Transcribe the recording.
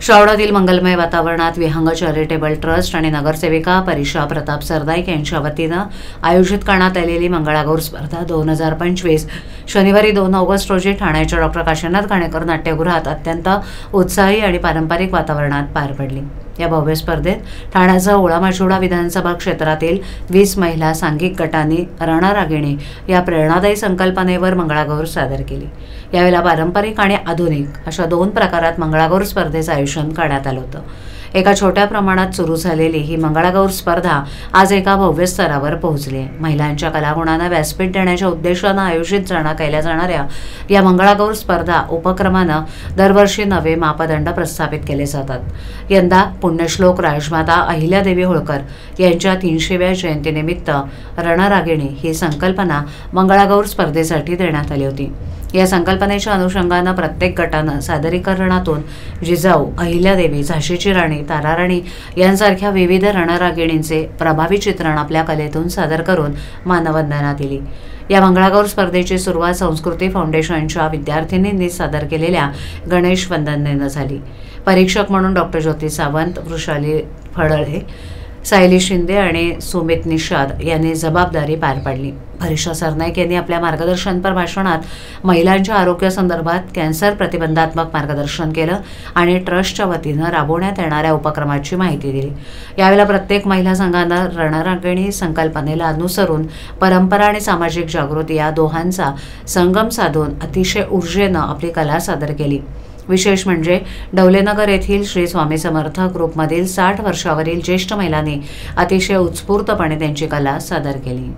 श्रावणातील मंगलमय वातावरणात विहंग चॅरिटेबल ट्रस्ट आणि नगरसेविका परीक्षा प्रताप सरनाईक यांच्या वतीनं आयोजित करण्यात आलेली मंगळागौर स्पर्धा 2025 शनिवारी 2 ऑगस्ट रोजी ठाण्याच्या डॉ. काशीनाथ घाणेकर नाट्यगृहात अत्यंत उत्साही आणि पारंपरिक वातावरणात पार पडली। या भव्य स्पर्धेत ठाण्याचा ओळामाचोळा विधानसभा क्षेत्रातील 20 महिला सांघिक गटांनी रणरागिणी या प्रेरणादायी संकल्पनेवर मंगळागौर सादर केली। यावेळेला पारंपरिक आणि आधुनिक अशा 2 प्रकारात मंगळागौर स्पर्धेचं आयोजन करण्यात आलं होतं। एका छोट्या प्रमाणात सुरू झालेली ही मंगळागौर स्पर्धा आज एका भव्य स्तरावर पोहोचली आहे। महिलांच्या कलागुणांना व्यासपीठ देण्याच्या उद्देशानं आयोजित केल्या जाणाऱ्या या मंगळागौर स्पर्धा उपक्रमानं दरवर्षी नवे मापदंड प्रस्थापित केले जातात। यंदा पुण्यश्लोक राजमाता अहिल्यादेवी होळकर यांच्या 300व्या जयंतीनिमित्त रणरागिणी ही संकल्पना मंगळागौर स्पर्धेसाठी देण्यात आली होती। या संकल्पनेच्या अनुषंगानं प्रत्येक गटानं सादरीकरणातून जिजाऊ, अहिल्यादेवी, झाशीची राणी, ताराराणी यांसारख्या विविध रणरागिणींचे प्रभावी चित्रण आपल्या कलेतून सादर करून मानवंदना दिली। या मंगळागौर स्पर्धेची सुरुवात संस्कृती फाउंडेशनच्या विद्यार्थिनींनी सादर केलेल्या गणेश वंदनेनं झाली। परीक्षक म्हणून डॉ. ज्योती सावंत, वृषाली फडळे, सायली शिंदे आणि सुमित निषाद यांनी जबाबदारी पार पाडली। परीक्षा सरनाईक यांनी आपल्या मार्गदर्शनपर भाषणात महिलांच्या आरोग्यासंदर्भात कॅन्सर प्रतिबंधात्मक मार्गदर्शन केलं आणि ट्रस्टच्या वतीनं राबवण्यात येणाऱ्या उपक्रमाची माहिती दिली। यावेळेला प्रत्येक महिला संघानं रणरागिणी संकल्पनेला अनुसरून परंपरा आणि सामाजिक जागृती या दोहांचा संगम साधून अतिशय ऊर्जेनं आपली कला सादर केली। विशेष म्हणजे डवलेनगर येथील श्री स्वामी समर्थ ग्रुपमधील 60 वर्षावरील ज्येष्ठ महिलांनी अतिशय उत्स्फूर्तपणे त्यांची कला सादर केली।